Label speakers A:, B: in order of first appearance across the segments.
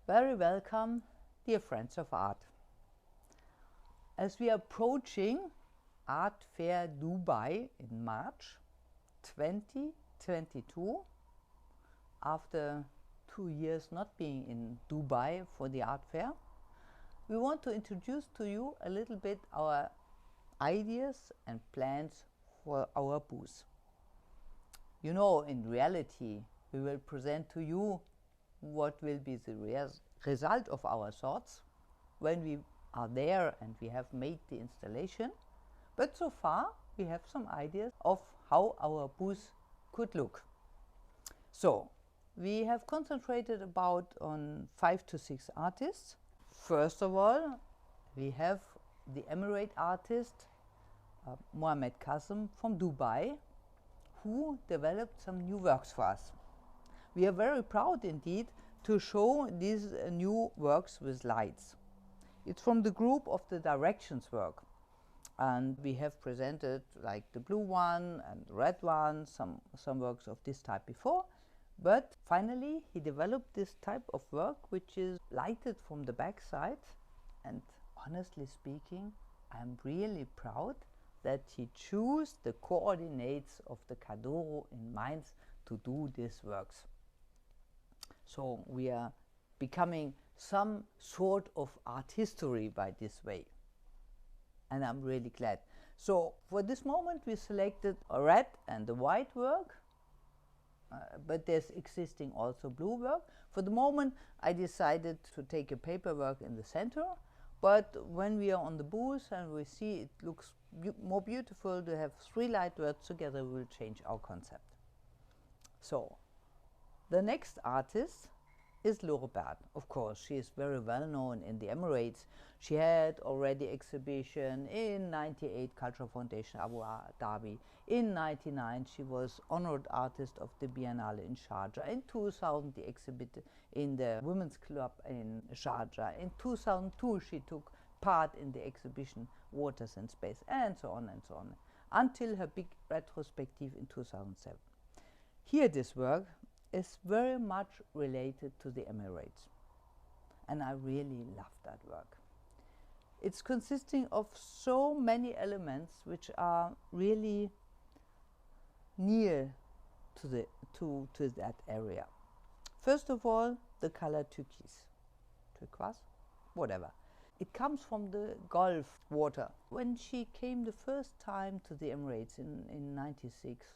A: Very welcome, dear friends of art. As we are approaching Art Fair Dubai in March 2022, after 2 years not being in Dubai for the art fair, we want to introduce to you a little bit our ideas and plans for our booth. You know, in reality, we will present to you what will be the result of our thoughts when we are there and we have made the installation. But so far, we have some ideas of how our booth could look. So, we have concentrated about on 5 to 6 artists. First of all, we have the Emirate artist Mohammed Qasim from Dubai, who developed some new works for us. We are very proud indeed to show these new works with lights. It's from the group of the directions work, and we have presented like the blue one and the red one, some works of this type before, but finally he developed this type of work which is lighted from the back side, and honestly speaking, I'm really proud that he chose the coordinates of the Kadoro in Mainz to do these works. So we are becoming some sort of art history by this way, and I'm really glad. So for this moment we selected a red and the white work, but there's existing also blue work. For the moment I decided to take a paperwork in the center, but when we are on the booth and we see it looks more beautiful to have 3 light works together, we will change our concept. So the next artist is Dorothea. Of course, she is very well known in the Emirates. She had already exhibition in 98 Cultural Foundation Abu Dhabi. In 99 she was honored artist of the Biennale in Sharjah. In 2000 she exhibited in the Women's Club in Sharjah. In 2002 she took part in the exhibition Waters and Space, and so on, until her big retrospective in 2007. Here this work is very much related to the Emirates, and I really love that work. It's consisting of so many elements which are really near to that area. First of all, the color turquoise, whatever. It comes from the Gulf water. When she came the first time to the Emirates in 96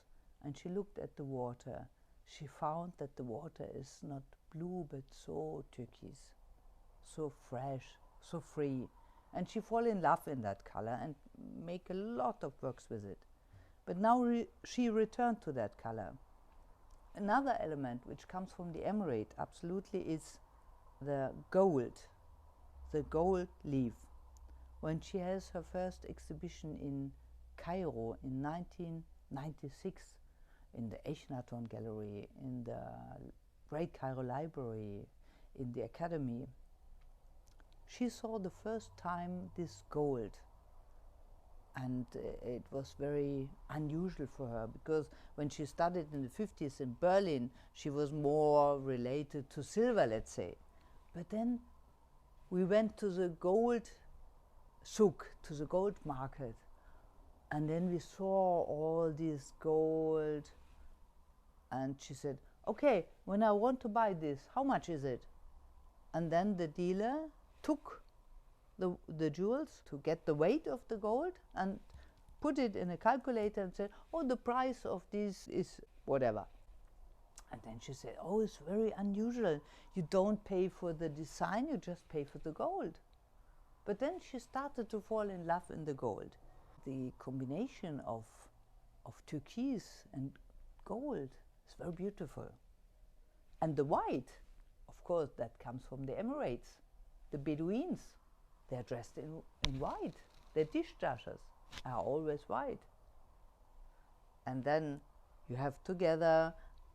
A: and she looked at the water, she found that the water is not blue but so turquoise, so fresh, so free, and she fell in love in that color and make a lot of works with it. But now she returned to that color. Another element which comes from the Emirate absolutely is the gold leaf. When she has her first exhibition in Cairo in 1996, in the Echnaton Gallery, in the Great Cairo Library, in the Academy, she saw the first time this gold, and it was very unusual for her, because when she studied in the 50s in Berlin, she was more related to silver, let's say. But then we went to the gold souk, to the gold market, and then we saw all this gold, and she said, okay, when I want to buy this, how much is it? And then the dealer took the jewels to get the weight of the gold and put it in a calculator and said, oh, the price of this is whatever. And then she said, oh, it's very unusual. You don't pay for the design, you just pay for the gold. But then she started to fall in love in the gold. The combination of turquoise and gold is very beautiful. And the white, of course, that comes from the Emirates. The Bedouins, they're dressed in white. Their dish dashes are always white. And then you have together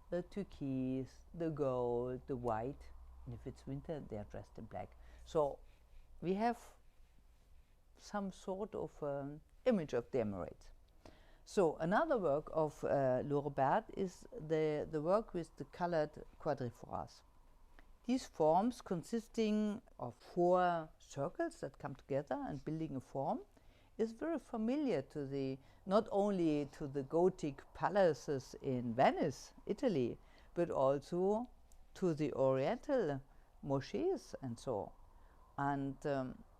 A: the turquoise, the gold, the white, and if it's winter, they are dressed in black. So we have some sort of image of the Emirates. So another work of Dorothea is the work with the colored quadriforas. These forms consisting of 4 circles that come together and building a form is very familiar to not only to the Gothic palaces in Venice, Italy, but also to the Oriental mosques and so. And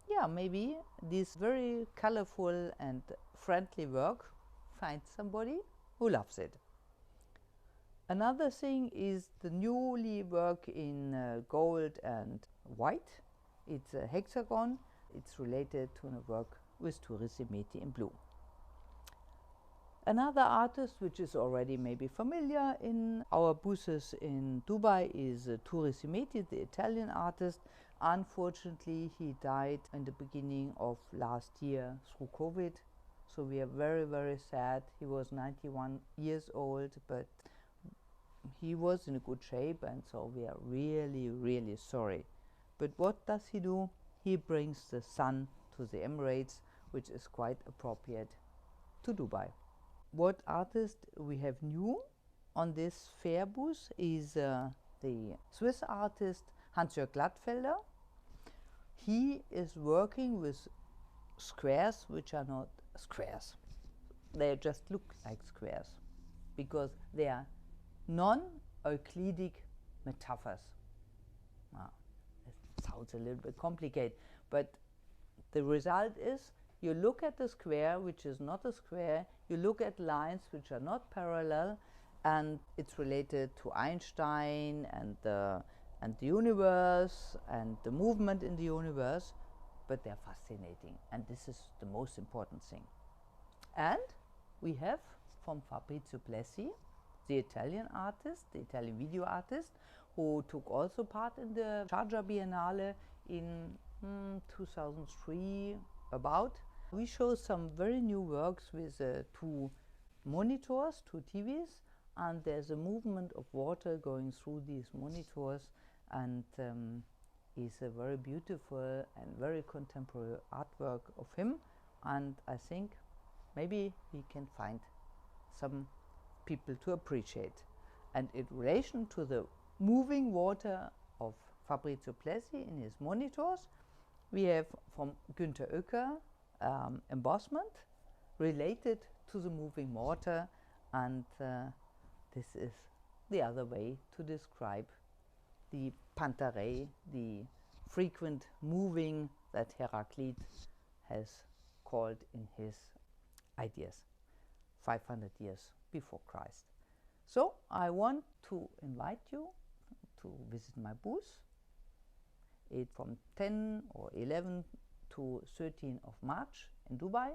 A: yeah, maybe this very colorful and friendly work finds somebody who loves it. Another thing is the newly work in gold and white. It's a hexagon. It's related to a work with Turisimeti in blue. Another artist which is already maybe familiar in our booths in Dubai is Turisimeti, the Italian artist. Unfortunately, he died in the beginning of last year through COVID. So we are very, very sad. He was 91 years old, but he was in a good shape, and so we are really, really sorry. But what does he do? He brings the sun to the Emirates, which is quite appropriate to Dubai. What artist we have new on this fair booth is the Swiss artist Hans-Jörg Glattfelder. He is working with squares which are not squares. They just look like squares because they are non-Euclidic metaphors. It sounds a little bit complicated, but the result is you look at the square, which is not a square, you look at lines which are not parallel, and it's related to Einstein and the universe and the movement in the universe, but they're fascinating, and this is the most important thing. And we have from Fabrizio Plessi, the Italian artist, the Italian video artist, who took also part in the Sharjah Biennale in 2003 about. We show some very new works with 2 monitors, 2 TVs, and there's a movement of water going through these monitors, and is a very beautiful and very contemporary artwork of him, and I think maybe we can find some people to appreciate. And in relation to the moving water of Fabrizio Plessi in his monitors, we have from Günter Oecker embossment related to the moving water, and this is the other way to describe the Pantarei, the frequent moving that Heraclit has called in his ideas 500 years before Christ. So I want to invite you to visit my booth. It's from 10 or 11 to 13 of March in Dubai,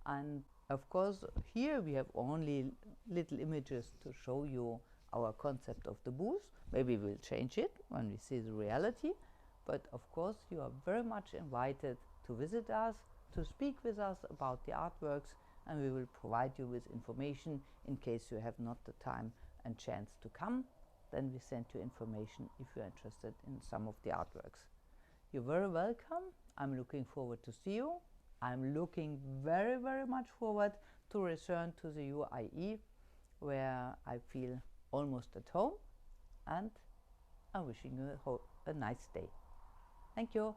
A: and of course here we have only little images to show you our concept of the booth. Maybe we'll change it when we see the reality, but of course you are very much invited to visit us, to speak with us about the artworks, and we will provide you with information in case you have not the time and chance to come. Then we send you information if you're interested in some of the artworks. You're very welcome. I'm looking forward to see you. I'm looking very, very much forward to return to the UAE, where I feel almost at home, and I'm wishing you a nice day. Thank you.